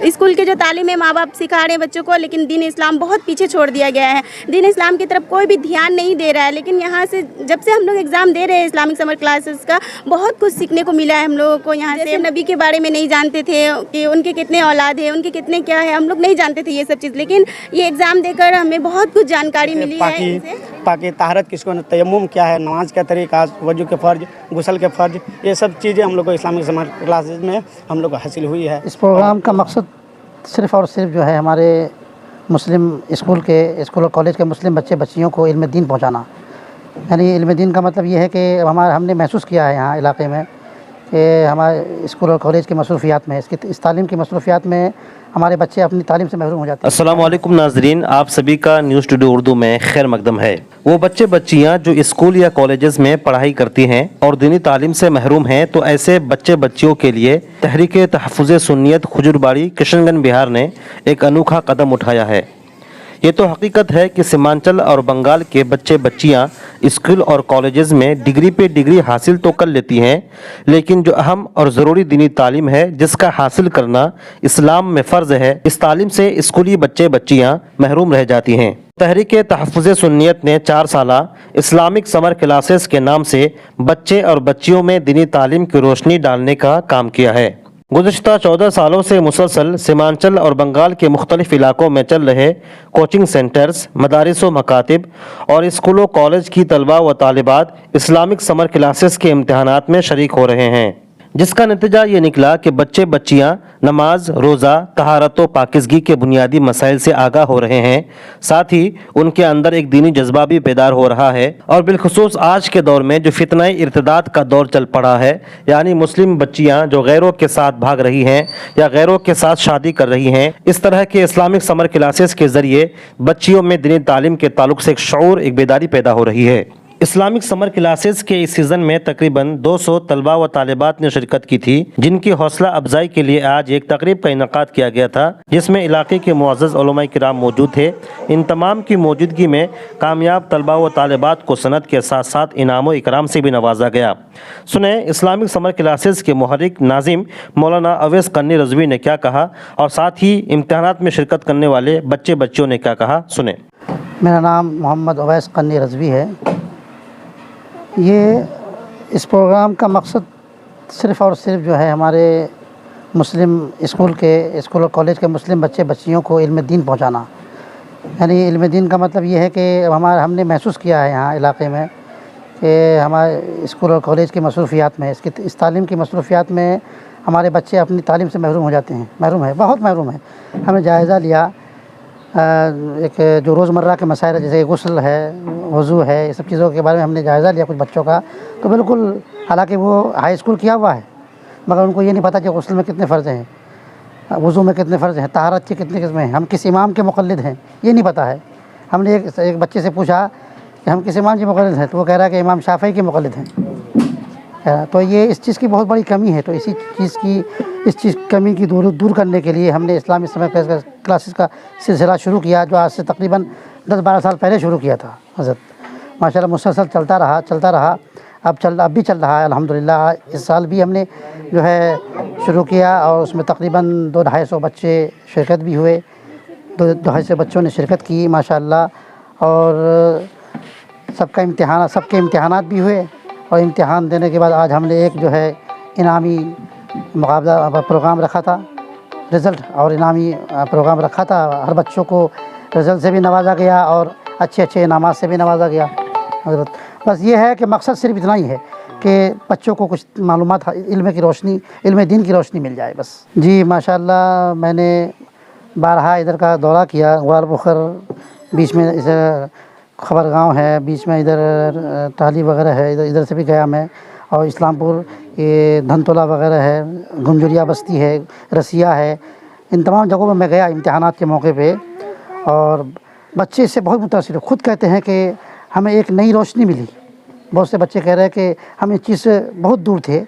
School کے جو تعلیم ہے ماں باپ سکھا رہے ہیں بچوں کو، لیکن دین اسلام بہت پیچھے چھوڑ دیا گیا ہے. دین اسلام کی طرف کوئی بھی دھیان نہیں دے رہا ہے. لیکن یہاں سے جب سے ہم لوگ ایگزام دے رہے ہیں اسلامک سمر کلاسز کا، بہت کچھ سیکھنے کو ملا ہے ہم لوگوں کو. یہاں سے نبی کے بارے میں نہیں جانتے تھے کہ ان کے کتنے اولاد ہیں، ان کے کتنے کیا ہے، ہم لوگ نہیں جانتے تھے یہ سب چیز. لیکن یہ ایگزام دے کر ہمیں بہت کچھ جانکاری ملی ہے. پاکی طہارت کس کو، تیمم کیا ہے، نماز کا طریقہ، وضو کے فرض، غسل کے فرض، یہ سب چیزیں ہم لوگ کو اسلامک سمر کلاسز میں ہم لوگ کو حاصل ہوئی ہے. اس پروگرام کا مقصد صرف اور صرف جو ہے ہمارے مسلم اسکول اور کالج کے مسلم بچے بچیوں کو علم دین پہنچانا. یعنی علم دین کا مطلب یہ ہے کہ ہم نے محسوس کیا ہے یہاں علاقے میں کہ ہمارے اسکول اور کالج کی مصروفیات میں اس تعلیم کی مصروفیات میں ہمارے بچے اپنی تعلیم سے محروم ہو جاتے ہیں. السلام علیکم ناظرین، آپ سبھی کا نیوز ٹوڈے اردو میں خیر مقدم ہے. وہ بچے بچیاں جو اسکول یا کالجز میں پڑھائی کرتی ہیں اور دینی تعلیم سے محروم ہیں، تو ایسے بچے بچیوں کے لیے تحریک تحفظ سنیت کھجورباڑی کشن گنج بہار نے ایک انوکھا قدم اٹھایا ہے. یہ تو حقیقت ہے کہ سیمانچل اور بنگال کے بچے بچیاں اسکول اور کالجز میں ڈگری پہ ڈگری حاصل تو کر لیتی ہیں، لیکن جو اہم اور ضروری دینی تعلیم ہے جس کا حاصل کرنا اسلام میں فرض ہے، اس تعلیم سے اسکولی بچے بچیاں محروم رہ جاتی ہیں. تحریک تحفظ سنیت نے 4 سالہ اسلامک سمر کلاسز کے نام سے بچے اور بچیوں میں دینی تعلیم کی روشنی ڈالنے کا کام کیا ہے. گزشتہ 14 سالوں سے مسلسل سیمانچل اور بنگال کے مختلف علاقوں میں چل رہے کوچنگ سینٹرز، مدارس و مکاتب اور اسکولوں کالج کی طلباء و طالبات اسلامک سمر کلاسز کے امتحانات میں شریک ہو رہے ہیں، جس کا نتیجہ یہ نکلا کہ بچے بچیاں نماز، روزہ، طہارت و پاکیزگی کے بنیادی مسائل سے آگاہ ہو رہے ہیں. ساتھ ہی ان کے اندر ایک دینی جذبہ بھی بیدار ہو رہا ہے. اور بالخصوص آج کے دور میں جو فتنہ ارتداد کا دور چل پڑا ہے، یعنی مسلم بچیاں جو غیروں کے ساتھ بھاگ رہی ہیں یا غیروں کے ساتھ شادی کر رہی ہیں، اس طرح کے اسلامک سمر کلاسز کے ذریعے بچیوں میں دینی تعلیم کے تعلق سے ایک شعور، ایک بیداری پیدا ہو رہی ہے. اسلامک سمر کلاسز کے اس سیزن میں تقریباً 200 طلباء و طالبات نے شرکت کی تھی، جن کی حوصلہ افزائی کے لیے آج ایک تقریب کا انعقاد کیا گیا تھا، جس میں علاقے کے معزز علماء کرام موجود تھے. ان تمام کی موجودگی میں کامیاب طلباء و طالبات کو سند کے ساتھ ساتھ انعام و اکرام سے بھی نوازا گیا. سنیں اسلامک سمر کلاسز کے محرک ناظم مولانا اویس قنی رضوی نے کیا کہا، اور ساتھ ہی امتحانات میں شرکت کرنے والے بچے بچیوں نے کیا کہا. سنیں. میرا نام محمد اویس قنی رضوی ہے. اس پروگرام کا مقصد صرف اور صرف جو ہے ہمارے مسلم اسکول اور کالج کے مسلم بچے بچیوں کو علم دین پہنچانا. یعنی علم دین کا مطلب یہ ہے کہ ہم نے محسوس کیا ہے یہاں علاقے میں کہ ہمارے اسکول اور کالج کی مصروفیات میں اس تعلیم کی مصروفیات میں ہمارے بچے اپنی تعلیم سے محروم ہو جاتے ہیں، بہت محروم ہیں. ہم نے جائزہ لیا ایک جو روزمرہ کے مسائل جیسے غسل ہے، وضو ہے، یہ سب چیزوں کے بارے میں ہم نے جائزہ لیا کچھ بچوں کا. تو بالکل، حالانکہ وہ ہائی اسکول کیا ہوا ہے، مگر ان کو یہ نہیں پتہ کہ غسل میں کتنے فرض ہیں، وضو میں کتنے فرض ہیں، طہارت کی کتنی قسمیں ہیں، ہم کس امام کے مقلد ہیں، یہ نہیں پتہ ہے. ہم نے ایک بچے سے پوچھا کہ ہم کس امام کے مقلد ہیں، تو وہ کہہ رہا ہے کہ امام شافعی کے مقلد ہیں. تو یہ اس چیز کی بہت بڑی کمی ہے. تو اس چیز کمی کی دور کرنے کے لیے ہم نے اسلامی سمر کلاسز کا سلسلہ شروع کیا، جو آج سے تقریباً 10-12 سال پہلے شروع کیا تھا. حضرت ماشاءاللہ مسلسل چلتا رہا. اب بھی چل رہا ہے الحمدللہ. اس سال بھی ہم نے جو ہے شروع کیا، اور اس میں تقریباً 200-250 بچے شرکت بھی ہوئے. 250 بچوں نے شرکت کی ماشاءاللہ. اور سب کے امتحانات بھی ہوئے. اور امتحان دینے کے بعد آج ہم نے ایک جو ہے انعامی مقابلہ پروگرام رکھا تھا، رزلٹ اور انعامی پروگرام رکھا تھا. ہر بچوں کو رزلٹ سے بھی نوازا گیا اور اچھے انعامات سے بھی نوازا گیا. حضرت بس یہ ہے کہ مقصد صرف اتنا ہی ہے کہ بچوں کو کچھ معلومات، علم دین کی روشنی مل جائے بس. جی ماشاءاللہ، میں نے بارہا ادھر کا دورہ کیا. غوال بخر بیچ میں ادھر خبر گاؤں ہے، بیچ میں ادھر ٹالی وغیرہ ہے، ادھر سے بھی گیا میں. اور اسلام پور، یہ دھنتولا وغیرہ ہے، گنجوریا بستی ہے، رسیا ہے، ان تمام جگہوں میں گیا امتحانات کے موقع پہ. اور بچے اس سے بہت متاثر خود کہتے ہیں کہ ہمیں ایک نئی روشنی ملی. بہت سے بچے کہہ رہے ہیں کہ ہم اس چیز سے بہت دور تھے.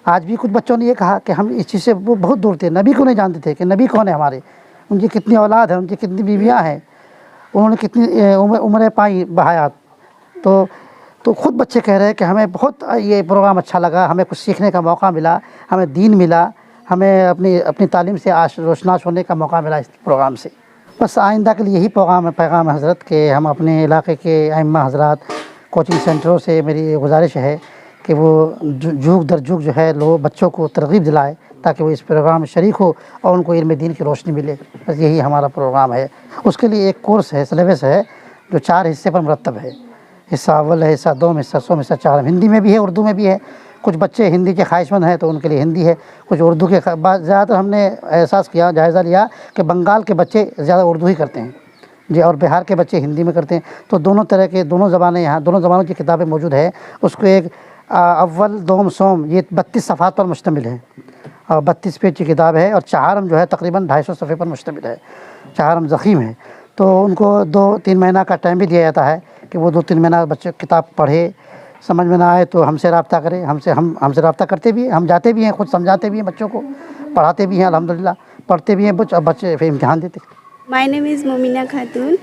آج بھی کچھ بچوں نے یہ کہا کہ ہم اس چیز سے بہت دور تھے، نبی کو نہیں جانتے تھے کہ نبی کون ہے ہمارے، ان کی کتنی اولاد ہیں، ان کی کتنی بیویاں ہیں، انہوں نے کتنی عمریں پائیں بحیات. تو خود بچے کہہ رہے ہیں کہ ہمیں بہت یہ پروگرام اچھا لگا، ہمیں کچھ سیکھنے کا موقع ملا، ہمیں دین ملا، ہمیں اپنی تعلیم سے روشناس ہونے کا موقع ملا اس پروگرام سے. بس آئندہ کے لیے یہی پیغام حضرت کہ ہم اپنے علاقے کے ائمہ حضرات کوچنگ سینٹروں سے میری گزارش ہے کہ وہ جھوک در جھوک جو ہے لوگ بچوں کو ترغیب دلائے تاکہ وہ اس پروگرام میں شریک ہو اور ان کو علم دین کی روشنی ملے. بس یہی ہمارا پروگرام ہے. اس کے لیے ایک کورس ہے، سلیبس ہے جو 4 حصے پر مرتب ہے. حصہ اول ہے، حصہ دوم، حصہ سوم، حصہ چارم. ہندی میں بھی ہے، اردو میں بھی ہے. کچھ بچے ہندی کے خواہش مند ہیں تو ان کے لیے ہندی ہے، کچھ اردو کے. زیادہ تر ہم نے احساس کیا، جائزہ لیا کہ بنگال کے بچے زیادہ اردو ہی کرتے ہیں جی، اور بہار کے بچے ہندی میں کرتے ہیں. تو دونوں طرح کے دونوں زبانیں یہاں، دونوں زبانوں کی کتابیں موجود ہے. اس کو ایک اول دوم سوم یہ 32 صفحات پر مشتمل ہے اور 32 پیج کی کتاب ہے. اور چہارم جو ہے تقریباً 250 صفحے پر مشتمل ہے. چہارم ضخیم ہے. تو ان کو 2-3 مہینہ کا ٹائم بھی دیا جاتا ہے کہ وہ 2-3 مہینہ بچے کتاب پڑھے. سمجھ میں نہ آئے تو ہم سے رابطہ کریں. ہم سے رابطہ کرتے بھی ہیں، ہم جاتے بھی ہیں، خود سمجھاتے بھی ہیں بچوں کو، پڑھاتے بھی ہیں. الحمدللہ پڑھتے بھی ہیں بچے پھر امتحان دیتے. مائی نیم از مومنہ خاتون.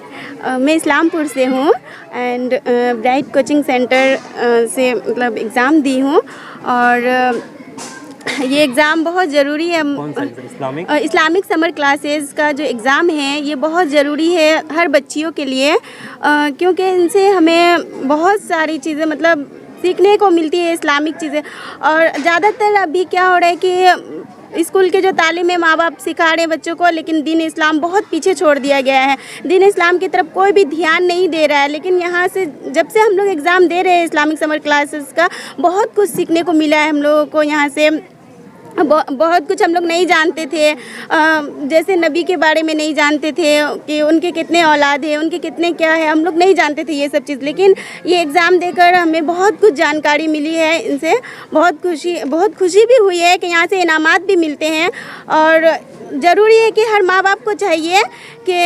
میں اسلام پور سے ہوں اینڈ برائٹ کوچنگ سینٹر سے مطلب ایگزام دی ہوں. اور یہ ایگزام بہت ضروری ہے. اسلامک سمر کلاسز کا جو ایگزام ہے یہ بہت ضروری ہے ہر بچیوں کے لیے، کیونکہ ان سے ہمیں بہت ساری چیزیں مطلب سیکھنے کو ملتی ہے، اسلامک چیزیں. اور زیادہ تر ابھی کیا ہو رہا ہے کہ اسکول کے جو تعلیم ہے ماں باپ سکھا رہے ہیں بچوں کو، لیکن دین اسلام بہت پیچھے چھوڑ دیا گیا ہے. دین اسلام کی طرف کوئی بھی دھیان نہیں دے رہا ہے. لیکن یہاں سے جب سے ہم لوگ ایگزام دے رہے ہیں اسلامک سمر کلاسز کا، بہت کچھ سیکھنے کو ملا ہے ہم لوگوں کو. یہاں سے بہت کچھ ہم لوگ نہیں جانتے تھے، جیسے نبی کے بارے میں نہیں جانتے تھے کہ ان کے کتنے اولاد ہیں، ان کے کتنے کیا ہے، ہم لوگ نہیں جانتے تھے یہ سب چیز. لیکن یہ ایگزام دے کر ہمیں بہت کچھ جانکاری ملی ہے. ان سے بہت خوشی بھی ہوئی ہے کہ یہاں سے انعامات بھی ملتے ہیں. اور ضروری ہے کہ ہر ماں باپ کو چاہیے کہ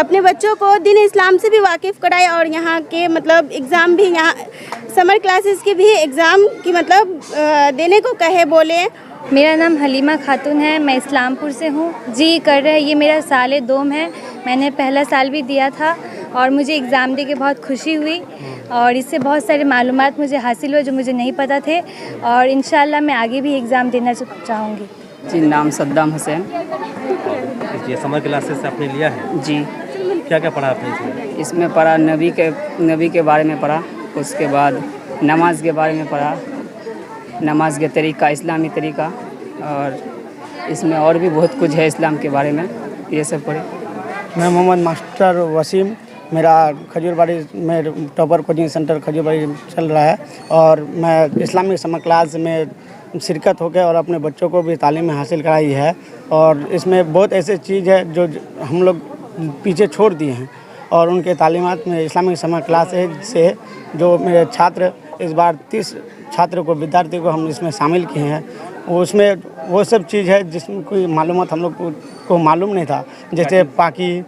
اپنے بچوں کو دین اسلام سے بھی واقف کرائے اور یہاں کے مطلب ایگزام بھی، یہاں سمر کلاسز کے بھی ایگزام کی مطلب دینے کو کہے بولے. میرا نام حلیمہ خاتون ہے، میں اسلام پور سے ہوں. جی کر رہے، یہ میرا سال دوم ہے. میں نے پہلا سال بھی دیا تھا اور مجھے ایگزام دے کے بہت خوشی ہوئی اور اس سے بہت سارے معلومات مجھے حاصل ہوئے جو مجھے نہیں پتہ تھے. اور انشاءاللہ میں آگے بھی ایگزام دینا چاہوں گی. جی نام صدام حسین. یہ سمر کلاسز سے آپ نے لیا ہے؟ جی. کیا کیا پڑھا آپ نے اس میں پڑھا نبی کے بارے میں پڑھا، اس کے بعد نماز کے بارے میں پڑھا، نماز کے طریقہ، اسلامی طریقہ، اور اس میں اور بھی بہت کچھ ہے اسلام کے بارے میں، یہ سب پڑھے. میں محمد ماسٹر وسیم، میرا کھجور باڑی میں ٹاپر کوچنگ سینٹر کھجور باڑی چل رہا ہے. اور میں اسلامک سمر کلاس میں شرکت ہو کے اور اپنے بچوں کو بھی تعلیم حاصل کرائی ہے. اور اس میں بہت ایسے چیز ہے جو ہم لوگ پیچھے چھوڑ دیے ہیں، اور ان کے تعلیمات میں اسلامک سمر کلاس سے جو میرے چھاتر اس بار 30 چھاتر کو، ودیارتھی کو ہم اس میں شامل کیے ہیں. اس میں وہ سب چیز ہے جس میں کوئی معلومات ہم لوگ کو معلوم نہیں تھا، جیسے پاکی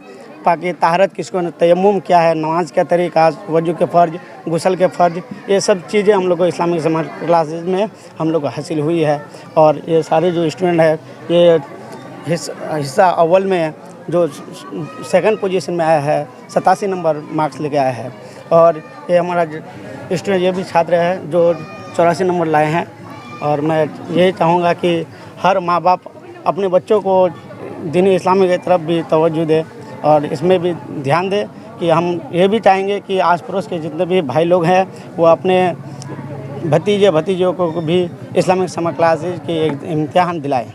طہارت کس کو، تیمم کیا ہے، نماز کا طریقہ، وضو کے فرض، غسل کے فرض، یہ سب چیزیں ہم لوگ کو اسلامک سمر کلاسز میں ہم لوگ کو حاصل ہوئی ہے. اور یہ سارے جو اسٹوڈنٹ ہیں یہ حصہ اول میں جو 2nd پوزیشن میں آیا ہے، 87 نمبر مارکس لے کے آیا ہے. اور یہ ہمارا اسٹوڈنٹ یہ بھی چھاتر ہے جو 84 نمبر لائے ہیں. اور میں یہی چاہوں گا کہ ہر ماں باپ اپنے بچوں کو دین اسلامی کی طرف بھی توجہ دے اور اس میں بھی دھیان دے. کہ ہم یہ بھی چاہیں گے کہ آس پڑوس کے جتنے بھی بھائی لوگ ہیں وہ اپنے بھتیجوں کو بھی اسلامک سمر کلاسز کی امتحان دلائیں.